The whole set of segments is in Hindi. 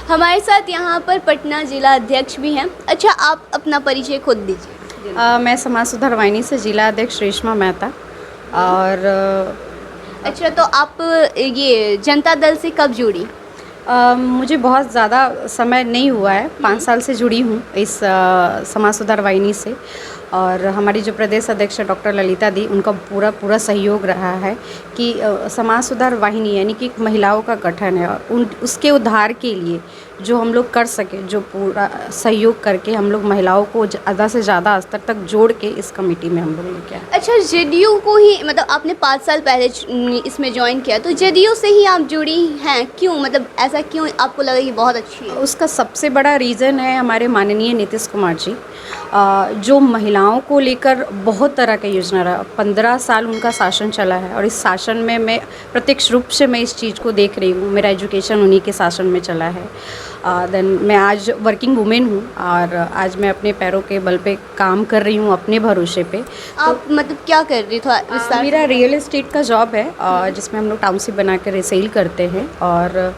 हमारे साथ यहाँ पर पटना जिला अध्यक्ष भी हैं। अच्छा, आप अपना परिचय खुद दीजिए। मैं समाज सुधार वाहिनी से जिला अध्यक्ष रेशमा मेहता। और अच्छा, तो आप ये जनता दल से कब जुड़ी? मुझे बहुत ज़्यादा समय नहीं हुआ है, 5 साल से जुड़ी हूँ इस समाज सुधार वाहिनी से। और हमारी जो प्रदेश अध्यक्ष डॉक्टर ललिता दी, उनका पूरा सहयोग रहा है कि समाज सुधार वाहिनी यानी कि महिलाओं का गठन है और उसके उद्धार के लिए जो हम लोग कर सके, जो पूरा सहयोग करके हम लोग महिलाओं को ज़्यादा से ज़्यादा स्तर तक जोड़ के इस कमेटी में हम लोग लेके आए। अच्छा, जेडीयू को ही मतलब आपने 5 साल पहले इसमें ज्वाइन किया, तो जेडीयू से ही आप जुड़ी हैं, क्यों? मतलब ऐसा क्यों आपको लगा कि बहुत अच्छी है? उसका सबसे बड़ा रीज़न है हमारे माननीय नीतीश कुमार जी, जो महिलाओं को लेकर बहुत तरह की योजना रहा। 15 साल उनका शासन चला है और इस शासन में मैं प्रत्यक्ष रूप से मैं इस चीज़ को देख रही हूँ। मेरा एजुकेशन उन्हीं के शासन में चला है। देन मैं आज वर्किंग वुमेन हूँ और आज मैं अपने पैरों के बल पे काम कर रही हूँ, अपने भरोसे पे। आप मतलब क्या कर रही थी? मेरा रियल एस्टेट का जॉब है जिसमें हम लोग टाउनशिप बना कर रिसेल करते हैं। और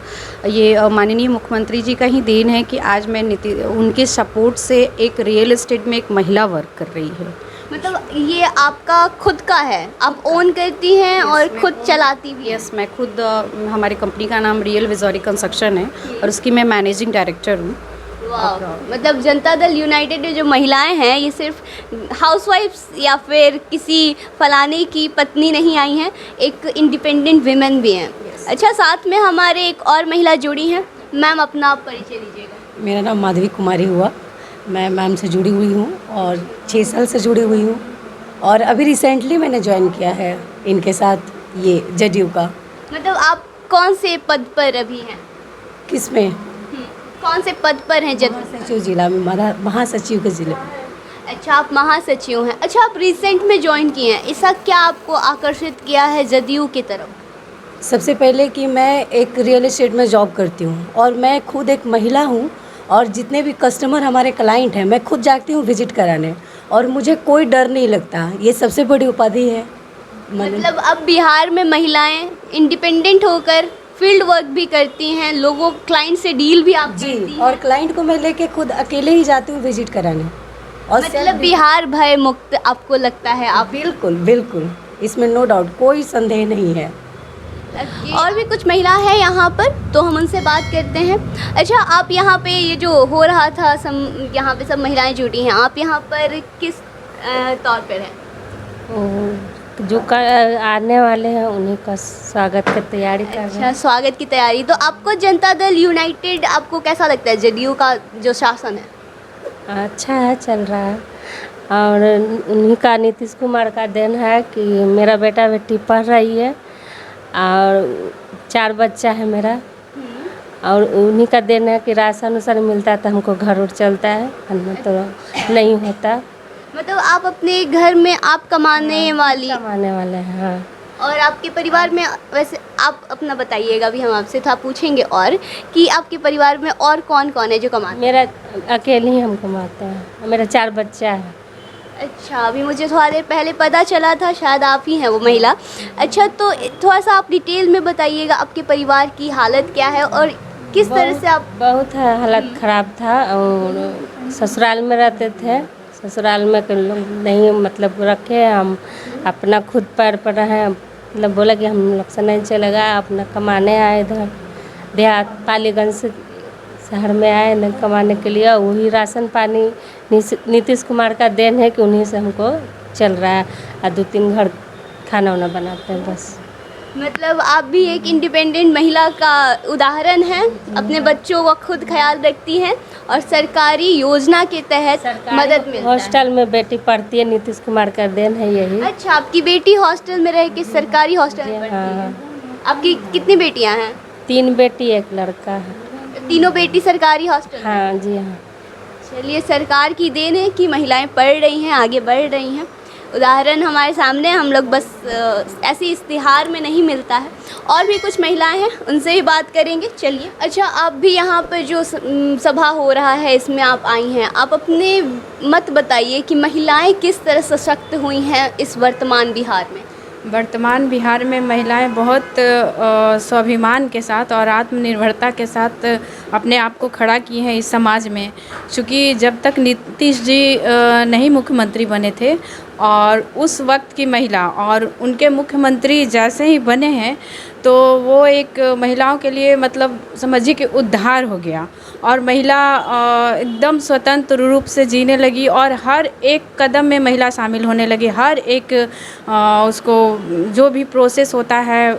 ये माननीय मुख्यमंत्री जी का ही देन है कि आज मैं उनके सपोर्ट से एक रियल एस्टेट में एक महिला वर्क कर रही है। मतलब ये आपका खुद का है, आप ओन करती हैं और खुद चलाती भी हैं? यस, मैं खुद हमारी कंपनी का नाम रियल विजोरी कंस्ट्रक्शन है और उसकी मैं मैनेजिंग डायरेक्टर हूँ। वाह, मतलब जनता दल यूनाइटेड में जो महिलाएं हैं ये सिर्फ हाउसवाइफ्स या फिर किसी फलाने की पत्नी नहीं आई हैं, एक इंडिपेंडेंट विमेन भी हैं। अच्छा, साथ में हमारे एक और महिला जुड़ी हैं। मैम, अपना परिचय दीजिएगा। मेरा नाम माधवी कुमारी हुआ। मैं मैम से जुड़ी हुई हूँ और 6 साल से जुड़ी हुई हूँ और अभी रिसेंटली मैंने ज्वाइन किया है इनके साथ ये जेडीयू का। मतलब आप कौन से पद पर अभी हैं? किस में? कौन से पद पर हैं? महासचिव जिला में, महासचिव के जिले में। अच्छा, आप महासचिव हैं। अच्छा, आप रिसेंट में ज्वाइन किए हैं, ऐसा क्या आपको आकर्षित किया है जेडीयू की तरफ? सबसे पहले कि मैं एक रियल एस्टेट में जॉब करती हूँ और मैं खुद एक महिला हूँ और जितने भी कस्टमर हमारे क्लाइंट हैं मैं खुद जाती हूँ विजिट कराने और मुझे कोई डर नहीं लगता। ये सबसे बड़ी उपाधि है। मतलब अब बिहार में महिलाएं इंडिपेंडेंट होकर फील्ड वर्क भी करती हैं, लोगों क्लाइंट से डील भी आप जी, करती हैं। और क्लाइंट को मैं लेके खुद अकेले ही जाती हूँ विजिट कराने। और मतलब बिहार भय मुक्त आपको लगता है? आप बिल्कुल बिल्कुल, इसमें नो डाउट, कोई संदेह नहीं है। और भी कुछ महिला है यहाँ पर, तो हम उनसे बात करते हैं। अच्छा, आप यहाँ पे ये जो हो रहा था यहाँ पे सब महिलाएं जुटी हैं, आप यहाँ पर किस तौर पर हैं? जो आने वाले हैं उन्हीं का स्वागत की तैयारी कर रहे हैं। अच्छा, स्वागत की तैयारी। तो आपको जनता दल यूनाइटेड आपको कैसा लगता है? जेडीयू का जो शासन है अच्छा है, चल रहा है। और उन्हीं का, नीतीश कुमार का देन है कि मेरा बेटा बेटी पढ़ रही है और 4 बच्चा है मेरा। और उन्हीं का देन है कि राशन उसन मिलता है तो हमको घर उर चलता है, तो नहीं होता। मतलब आप अपने घर में आप कमाने वाले हैं। हाँ। और आपके परिवार में, वैसे आप अपना बताइएगा, भी हम आपसे था पूछेंगे और कि आपके परिवार में और कौन कौन है जो कमाते? मेरा अकेले ही हम कमाते हैं, मेरा 4 बच्चा है। अच्छा, अभी मुझे थोड़ा देर पहले पता चला था शायद आप ही हैं वो महिला। अच्छा, तो थोड़ा सा आप डिटेल में बताइएगा आपके परिवार की हालत क्या है और किस तरह से आप? बहुत हालत ख़राब था और ससुराल में रहते थे। ससुराल में लोग नहीं मतलब रखे, हम अपना खुद पैर पर रहे। मतलब बोला कि हम लोग से नहीं चलेगा, अपना कमाने आए इधर देहात पालीगंज से शहर में आए न कमाने के लिए। वही राशन पानी नीतीश कुमार का देन है कि उन्हीं से हमको चल रहा है और 2-3 घर खाना वाना बनाते हैं बस। मतलब आप भी एक इंडिपेंडेंट महिला का उदाहरण हैं, अपने बच्चों का खुद ख्याल रखती हैं और सरकारी योजना के तहत मदद मिलता है। हॉस्टल में बेटी पढ़ती है, नीतीश कुमार का देन है यही। अच्छा, आपकी बेटी हॉस्टल में रह के सरकारी हॉस्टल में पढ़ती है? आपकी कितनी बेटियां हैं? 3 बेटी 1 लड़का है। तीनों बेटी सरकारी हॉस्टल? हाँ जी हाँ। चलिए, सरकार की देन है कि महिलाएं पढ़ रही हैं, आगे बढ़ रही हैं। उदाहरण हमारे सामने, हम लोग बस ऐसे इश्तिहार में नहीं मिलता है। और भी कुछ महिलाएं हैं, उनसे भी बात करेंगे। चलिए। अच्छा, आप भी यहाँ पर जो सभा हो रहा है इसमें आप आई हैं, आप अपने मत बताइए कि महिलाएं किस तरह सशक्त हुई हैं इस वर्तमान बिहार में? वर्तमान बिहार में महिलाएं बहुत स्वाभिमान के साथ और आत्मनिर्भरता के साथ अपने आप को खड़ा की हैं इस समाज में। चूँकि जब तक नीतीश जी नहीं मुख्यमंत्री बने थे और उस वक्त की महिला और उनके मुख्यमंत्री जैसे ही बने हैं तो वो एक महिलाओं के लिए मतलब समझिए कि उद्धार हो गया और महिला एकदम स्वतंत्र रूप से जीने लगी और हर एक कदम में महिला शामिल होने लगी। हर एक उसको जो भी प्रोसेस होता है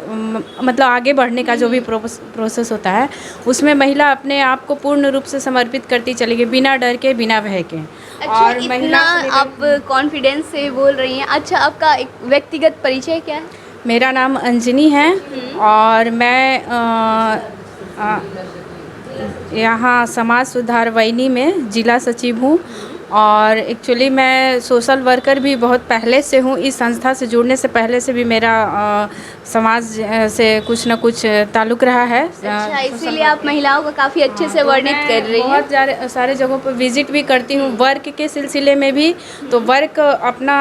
मतलब आगे बढ़ने का जो भी प्रोसेस होता है उसमें महिला अपने आप को पूर्ण रूप से समर्पित करती चली गई, बिना डर के, बिना भय के। अच्छा, इतना आप कॉन्फिडेंस से बोल रही हैं। अच्छा, आपका एक व्यक्तिगत परिचय क्या है? मेरा नाम अंजनी है और मैं यहाँ समाज सुधार वैनी में जिला सचिव हूँ और एक्चुअली मैं सोशल वर्कर भी बहुत पहले से हूँ। इस संस्था से जुड़ने से पहले से भी मेरा समाज से कुछ न कुछ ताल्लुक़ रहा है। अच्छा, इसीलिए आप महिलाओं को काफ़ी अच्छे से वर्णित कर रही हैं। बहुत सारे जगहों पर विज़िट भी करती हूँ वर्क के सिलसिले में भी। तो वर्क अपना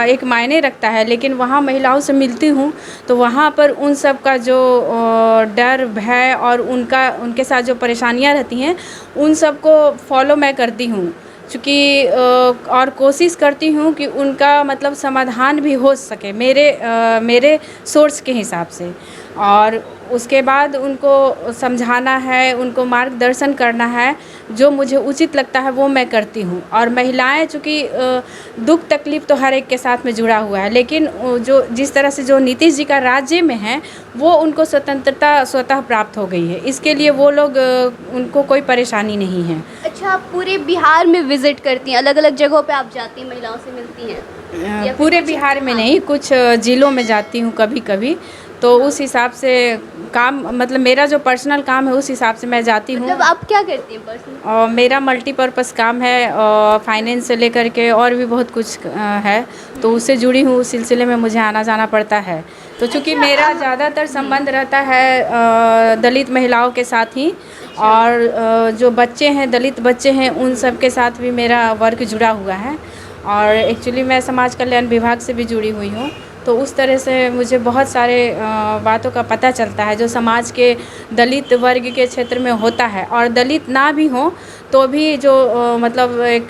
एक मायने रखता है, लेकिन वहाँ महिलाओं से मिलती हूँ तो वहाँ पर उन सब का जो डर, भय और उनके साथ जो परेशानियाँ रहती हैं उन सब को फॉलो मैं करती हूँ। चूँकि और कोशिश करती हूँ कि उनका मतलब समाधान भी हो सके मेरे सोर्स के हिसाब से, और उसके बाद उनको समझाना है, उनको मार्गदर्शन करना है, जो मुझे उचित लगता है वो मैं करती हूँ। और महिलाएं चूँकि दुख तकलीफ़ तो हर एक के साथ में जुड़ा हुआ है, लेकिन जो जिस तरह से जो नीतीश जी का राज्य में है वो उनको स्वतंत्रता स्वतः प्राप्त हो गई है, इसके लिए वो लोग उनको कोई परेशानी नहीं है। अच्छा, आप पूरे बिहार में विज़िट करती हैं, अलग अलग जगहों पे आप जाती हैं, महिलाओं से मिलती हैं? पूरे बिहार में नहीं, कुछ ज़िलों में जाती हूँ कभी कभी, तो उस हिसाब से काम मतलब मेरा जो पर्सनल काम है उस हिसाब से मैं जाती हूँ। मतलब आप क्या करती हैं पर्सनल? मेरा मल्टीपर्पज़ काम है और फाइनेंस से लेकर के और भी बहुत कुछ है, तो उससे जुड़ी हूँ, उस सिलसिले में मुझे आना जाना पड़ता है। तो चूँकि मेरा ज़्यादातर संबंध रहता है दलित महिलाओं के साथ ही, और जो बच्चे हैं, दलित बच्चे हैं, उन सब के साथ भी मेरा वर्क जुड़ा हुआ है। और एक्चुअली मैं समाज कल्याण विभाग से भी जुड़ी हुई हूँ, तो उस तरह से मुझे बहुत सारे बातों का पता चलता है जो समाज के दलित वर्ग के क्षेत्र में होता है। और दलित ना भी हो तो भी जो मतलब एक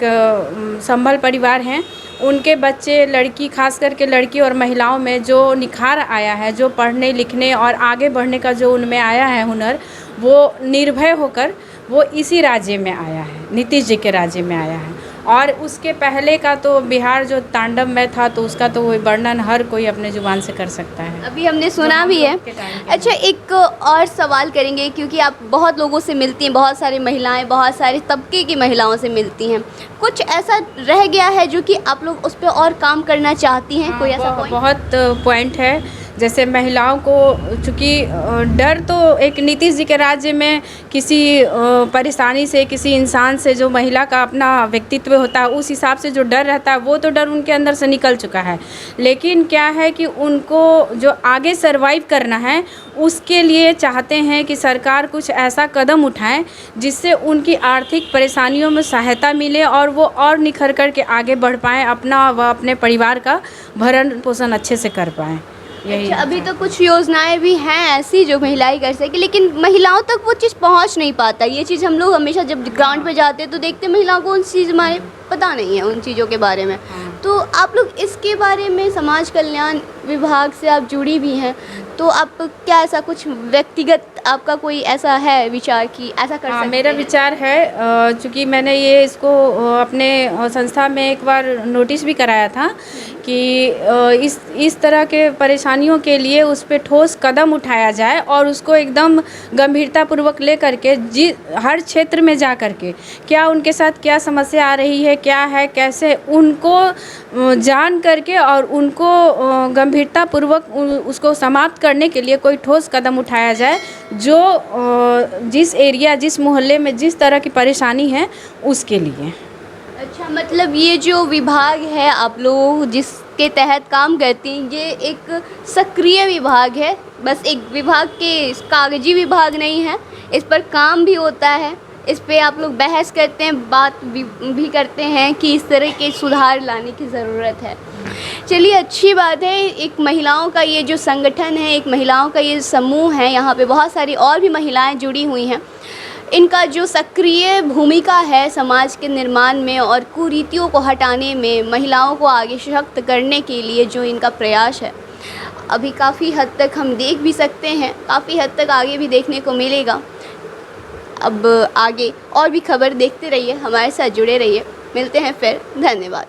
संभल परिवार हैं उनके बच्चे, लड़की, खास करके लड़की और महिलाओं में जो निखार आया है, जो पढ़ने लिखने और आगे बढ़ने का जो उनमें आया है हुनर, वो निर्भय होकर वो इसी राज्य में आया है, नीतीश जी के राज्य में आया है। और उसके पहले का तो बिहार जो तांडव में था तो उसका तो वर्णन हर कोई अपने ज़ुबान से कर सकता है। अभी हमने सुना भी है। अच्छा, एक और सवाल करेंगे, क्योंकि आप बहुत लोगों से मिलती हैं, बहुत सारी महिलाएं, बहुत सारे तबके की महिलाओं से मिलती हैं, कुछ ऐसा रह गया है जो कि आप लोग उस पर और काम करना चाहती हैं? कोई ऐसा पॉइंट? बहुत पॉइंट है। जैसे महिलाओं को चूँकि डर तो एक नीतीश जी के राज्य में किसी परेशानी से, किसी इंसान से, जो महिला का अपना व्यक्तित्व होता है उस हिसाब से जो डर रहता है वो तो डर उनके अंदर से निकल चुका है। लेकिन क्या है कि उनको जो आगे सर्वाइव करना है उसके लिए चाहते हैं कि सरकार कुछ ऐसा कदम उठाए जिससे उनकी आर्थिक परेशानियों में सहायता मिले और वो और निखर कर के आगे बढ़ पाएँ, अपना व अपने परिवार का भरण पोषण अच्छे से कर पाएँ। अच्छा, अभी तो कुछ योजनाएं भी हैं ऐसी जो महिलाएं कर सके, लेकिन महिलाओं तक वो चीज़ पहुंच नहीं पाता। ये चीज़ हम लोग हमेशा जब ग्राउंड पे जाते हैं तो देखते हैं महिलाओं को उन चीज़ में पता नहीं है, उन चीज़ों के बारे में। तो आप लोग इसके बारे में, समाज कल्याण विभाग से आप जुड़ी भी हैं, तो आप क्या ऐसा कुछ व्यक्तिगत आपका कोई ऐसा है विचार कि ऐसा कर सकते हैं? मेरा विचार है, चूँकि मैंने ये इसको अपने संस्था में एक बार नोटिस भी कराया था कि इस तरह के परेशानियों के लिए उस पर ठोस कदम उठाया जाए और उसको एकदम गंभीरतापूर्वक ले करके हर क्षेत्र में जा कर के क्या उनके साथ क्या समस्या आ रही है, क्या है, कैसे, उनको जान करके और उनको गंभीरतापूर्वक उसको समाप्त करने के लिए कोई ठोस कदम उठाया जाए, जो जिस एरिया, जिस मोहल्ले में जिस तरह की परेशानी है उसके लिए। अच्छा, मतलब ये जो विभाग है आप लोग जिसके तहत काम करती हैं, ये एक सक्रिय विभाग है, बस एक विभाग के कागजी विभाग नहीं है, इस पर काम भी होता है, इस पे आप लोग बहस करते हैं, बात भी करते हैं कि इस तरह के सुधार लाने की ज़रूरत है। चलिए, अच्छी बात है। एक महिलाओं का ये जो संगठन है, एक महिलाओं का ये समूह है, यहाँ पे बहुत सारी और भी महिलाएं जुड़ी हुई हैं। इनका जो सक्रिय भूमिका है समाज के निर्माण में और कुरीतियों को हटाने में, महिलाओं को आगे सशक्त करने के लिए जो इनका प्रयास है, अभी काफ़ी हद तक हम देख भी सकते हैं, काफ़ी हद तक आगे भी देखने को मिलेगा। अब आगे और भी खबर देखते रहिए, हमारे साथ जुड़े रहिए। मिलते हैं फिर, धन्यवाद।